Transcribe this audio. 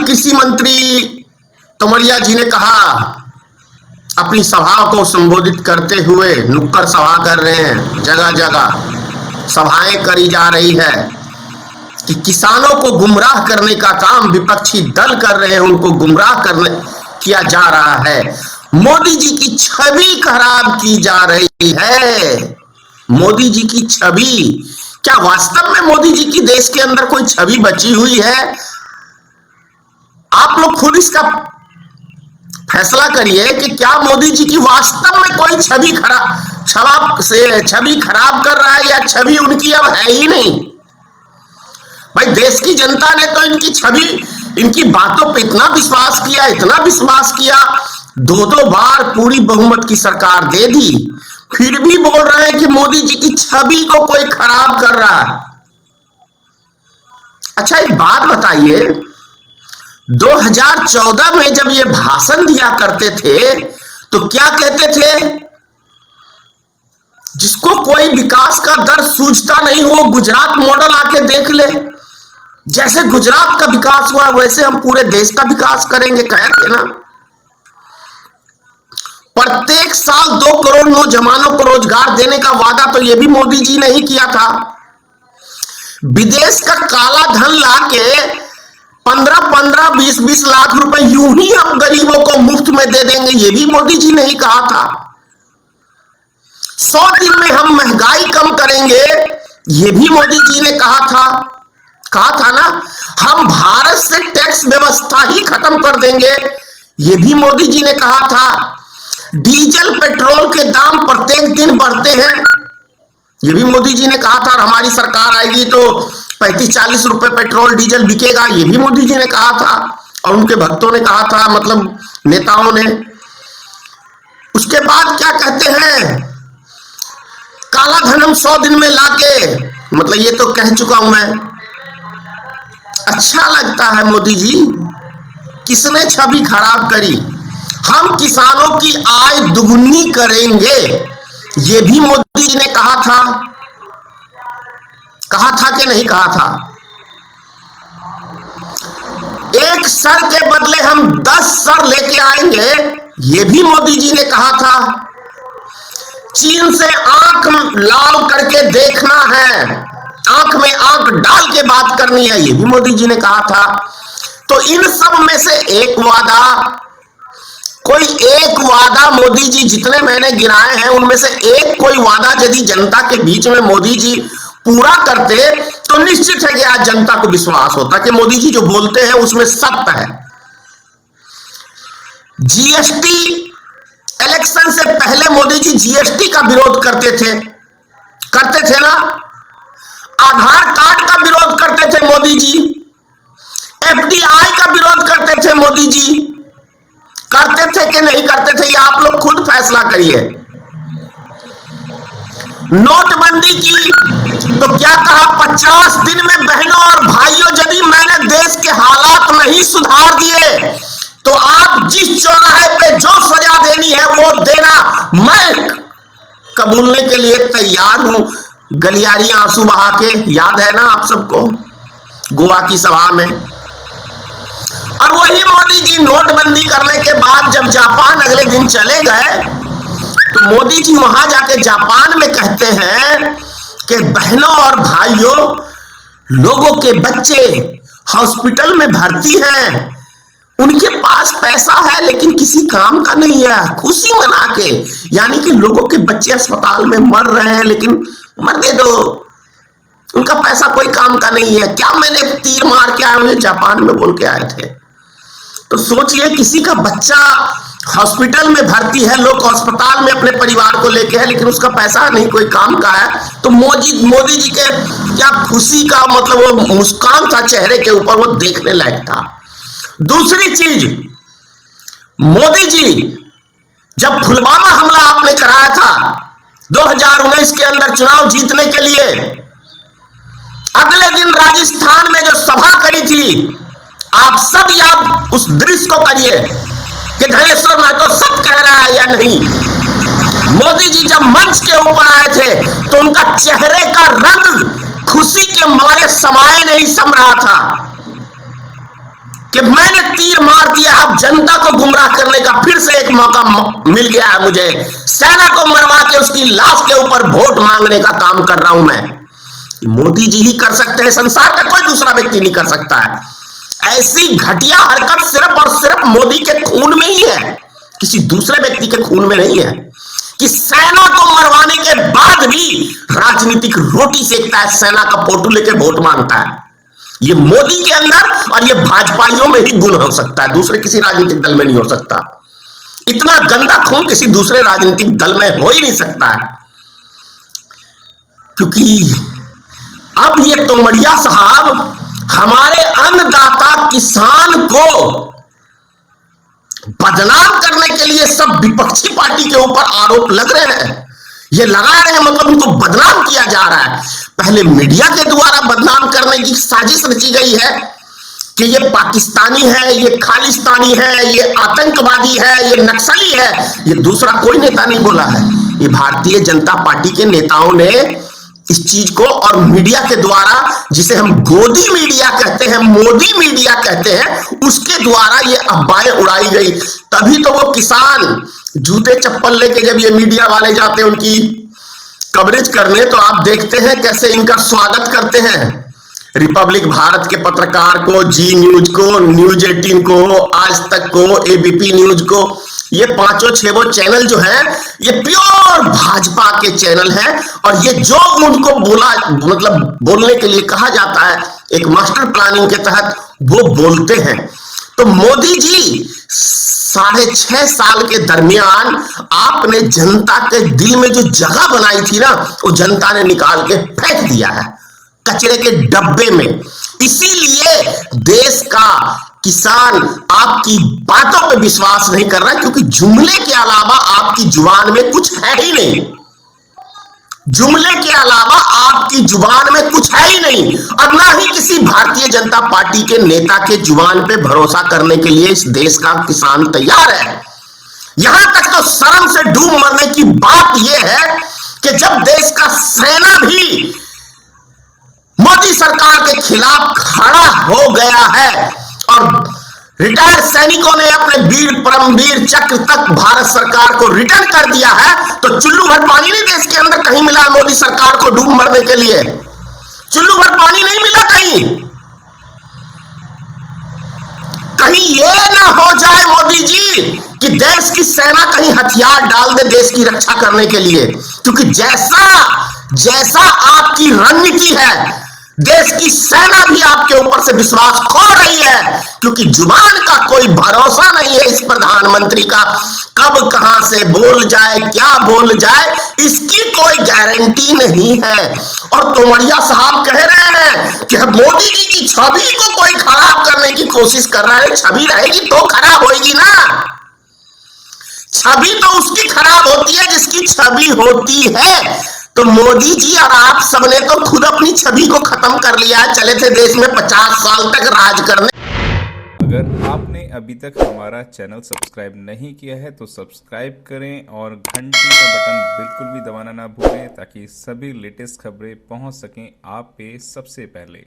कल कृषि मंत्री तोमरिया जी ने कहा, अपनी सभा को संबोधित करते हुए, नुक्कड़ सभा कर रहे हैं, जगह जगह सभाएं करी जा रही है कि किसानों को गुमराह करने का काम विपक्षी दल कर रहे हैं, उनको गुमराह करने किया जा रहा है, मोदी जी की छवि खराब की जा रही है। मोदी जी की छवि, क्या वास्तव में मोदी जी की देश के अंदर कोई छवि बची हुई है? आप लोग खुद इसका फैसला करिए कि क्या मोदी जी की वास्तव में कोई छवि खराब कर रहा है, या छवि उनकी अब है ही नहीं। भाई, देश की जनता ने तो इनकी छवि, इनकी बातों पे इतना विश्वास किया, इतना विश्वास किया, 2-2 बार पूरी बहुमत की सरकार दे दी, फिर भी बोल रहे हैं कि मोदी जी की छवि को कोई खराब कर रहा है। अच्छा, एक बात बताइए, 2014 में जब ये भाषण दिया करते थे तो क्या कहते थे? जिसको कोई विकास का दर्द सूझता नहीं हो, गुजरात मॉडल आके देख ले, जैसे गुजरात का विकास हुआ वैसे हम पूरे देश का विकास करेंगे, कहे थे ना। प्रत्येक साल 2 करोड़ नौजवानों को रोजगार देने का वादा तो ये भी मोदी जी ने ही किया था। विदेश का काला धन लाके 15-15, 20-20 लाख रुपए यूं ही हम गरीबों को मुफ्त में दे देंगे, ये भी मोदी जी ने ही कहा था। 100 दिन में हम महंगाई कम करेंगे, ये भी मोदी जी ने कहा था ना। हम भारत से टैक्स व्यवस्था ही खत्म कर देंगे, ये भी मोदी जी ने कहा था। डीजल पेट्रोल के दाम प्रत्येक दिन बढ़ते हैं, ये भी मोदी जी ने कहा था। और हमारी सरकार आएगी तो 35-40 रुपए पेट्रोल डीजल बिकेगा, ये भी मोदी जी ने कहा था और उनके भक्तों ने कहा था, मतलब नेताओं ने। उसके बाद क्या कहते हैं, काला धन हम 100 दिन में लाके, मतलब ये तो कह चुका हूं मैं। अच्छा लगता है मोदी जी, किसने छवि खराब करी? हम किसानों की आय दुगुनी करेंगे, ये भी मोदी जी ने कहा था कि नहीं कहा था? एक सर के बदले हम 10 सर लेके आएंगे, ये भी मोदी जी ने कहा था। चीन से आंख लाल करके देखना है, आंख में आंख डाल के बात करनी है, ये भी मोदी जी ने कहा था। तो इन सब में से एक वादा, कोई एक वादा मोदी जी, जितने मैंने गिनाए हैं उनमें से एक कोई वादा यदि जनता के बीच में मोदी जी पूरा करते तो निश्चित है कि आज जनता को विश्वास होता कि मोदी जी जो बोलते हैं उसमें सत्य है। जीएसटी, इलेक्शन से पहले मोदी जी जीएसटी का विरोध करते थे ना। आधार कार्ड का विरोध करते थे मोदी जी, एफडीआई का विरोध करते थे मोदी जी, करते थे कि नहीं करते थे? ये आप लोग खुद फैसला करिए। नोटबंदी की तो क्या कहा, 50 दिन में बहनों और भाइयों, यदि मैंने देश के हालात नहीं सुधार दिए तो आप जिस चौराहे पे जो सजा देनी है वो देना, मैं कबूलने के लिए तैयार हूं। गलियारी आंसू बहा के, याद है ना आप सबको, गोवा की सभा में। और वही मोदी जी नोटबंदी करने के बाद जब जापान अगले दिन चले गए तो मोदी जी वहां जाके जापान में कहते हैं कि बहनों और भाइयों, लोगों के बच्चे हॉस्पिटल में भर्ती हैं, उनके पास पैसा है लेकिन किसी काम का नहीं है, खुशी मना के, यानी कि लोगों के बच्चे अस्पताल में मर रहे हैं लेकिन मरने दो, उनका पैसा कोई काम का नहीं है। क्या मैंने तीर मार के आए हुए जापान में बोल के आए थे? तो सोचिए, किसी का बच्चा हॉस्पिटल में भर्ती है, लोग अस्पताल में अपने परिवार को लेके है लेकिन उसका पैसा नहीं कोई काम का है, तो मोदी जी के क्या खुशी का, मतलब वो मुस्कान था चेहरे के ऊपर, वो देखने लायक था। दूसरी चीज, मोदी जी जब पुलवामा हमला आपने कराया था 2019 के अंदर चुनाव जीतने के लिए, अगले दिन राजस्थान में जो सभा करी थी, आप सब याद उस दृश्य को करिए कि धनेश्वर महतो सब कह रहा है या नहीं। मोदी जी जब मंच के ऊपर आए थे तो उनका चेहरे का रंग खुशी के मारे समाये नहीं सम रहा था। कि मैंने तीर मार दिया, अब जनता को गुमराह करने का फिर से एक मौका मिल गया है मुझे, सेना को मरवा के उसकी लाश के ऊपर वोट मांगने का काम कर रहा हूं मैं। मोदी जी ही कर सकते हैं, संसार का कोई दूसरा व्यक्ति नहीं कर सकता है। ऐसी घटिया हरकत सिर्फ और सिर्फ मोदी के खून में ही है, किसी दूसरे व्यक्ति के खून में नहीं है, कि सेना को मरवाने के बाद भी राजनीतिक रोटी सेकता है, सेना का फोटो लेके वोट मांगता है। ये मोदी के अंदर और ये भाजपाइयों में ही गुण हो सकता है, दूसरे किसी राजनीतिक दल में नहीं हो सकता। इतना गंदा खून किसी दूसरे राजनीतिक दल में हो ही नहीं सकता है। क्योंकि अब ये तोमड़िया साहब हमारे अन्नदाता किसान को बदनाम करने के लिए सब विपक्षी पार्टी के ऊपर आरोप लग रहे हैं, ये लगा रहे हैं, मतलब उनको बदनाम किया जा रहा है। पहले मीडिया के द्वारा बदनाम करने की साजिश रची गई है कि ये पाकिस्तानी है, ये खालिस्तानी है, ये आतंकवादी है, ये नक्सली है। ये दूसरा कोई नेता नहीं बोला है, ये भारतीय जनता पार्टी के नेताओं ने इस चीज को, और मीडिया के द्वारा, जिसे हम गोदी मीडिया कहते हैं, मोदी मीडिया कहते हैं, उसके द्वारा ये अफवाहें उड़ाई गई। तभी तो वो किसान जूते चप्पल लेके जब ये मीडिया वाले जाते हैं उनकी कवरेज करने, तो आप देखते हैं कैसे इनका स्वागत करते हैं। रिपब्लिक भारत के पत्रकार को, जी न्यूज को, न्यूज 18 को, आज तक को, एबीपी न्यूज को, ये पांचों छह चैनल जो है ये प्योर भाजपा के चैनल हैं, और ये जो उनको बोला, मतलब बोलने के लिए कहा जाता है एक मास्टर प्लानिंग के तहत, वो बोलते हैं। तो मोदी जी 6.5 साल के दरमियान आपने जनता के दिल में जो जगह बनाई थी ना, वो जनता ने निकाल के फेंक दिया है कचरे के डब्बे में। इसीलिए देश का किसान आपकी बातों पे विश्वास नहीं कर रहा, क्योंकि जुमले के अलावा आपकी जुबान में कुछ है ही नहीं। जुमले के अलावा आपकी जुबान में कुछ है ही नहीं, और ना ही किसी भारतीय जनता पार्टी के नेता के जुबान पे भरोसा करने के लिए इस देश का किसान तैयार है। यहां तक तो शर्म से डूब मरने की बात यह है कि जब देश का सेना भी मोदी सरकार के खिलाफ खड़ा हो गया है और रिटायर्ड सैनिकों ने अपने वीर परमवीर चक्र तक भारत सरकार को रिटर्न कर दिया है, तो चुल्लू भर पानी नहीं देश के अंदर कहीं मिला मोदी सरकार को डूब मरने के लिए। चुल्लू भर पानी नहीं मिला कहीं। कहीं ये ना हो जाए मोदी जी कि देश की सेना कहीं हथियार डाल दे देश की रक्षा करने के लिए, क्योंकि जैसा आपकी रणनीति है, देश की सेना भी आपके ऊपर से विश्वास खो रही है, क्योंकि जुबान का कोई भरोसा नहीं है इस प्रधानमंत्री का, कब कहां से बोल जाए, क्या बोल जाए, इसकी कोई गारंटी नहीं है। और तोमड़िया साहब कह रहे हैं कि मोदी जी की छवि को कोई खराब करने की कोशिश कर रहा है। छवि रहेगी तो खराब होगी ना, छवि तो उसकी खराब होती है जिसकी छवि होती है। तो मोदी जी और आप सबने तो खुद अपनी छवि को खत्म कर लिया है, चले थे देश में 50 साल तक राज करने। अगर आपने अभी तक हमारा चैनल सब्सक्राइब नहीं किया है तो सब्सक्राइब करें और घंटी का बटन बिल्कुल भी दबाना ना भूलें, ताकि सभी लेटेस्ट खबरें पहुंच सकें आप पे सबसे पहले।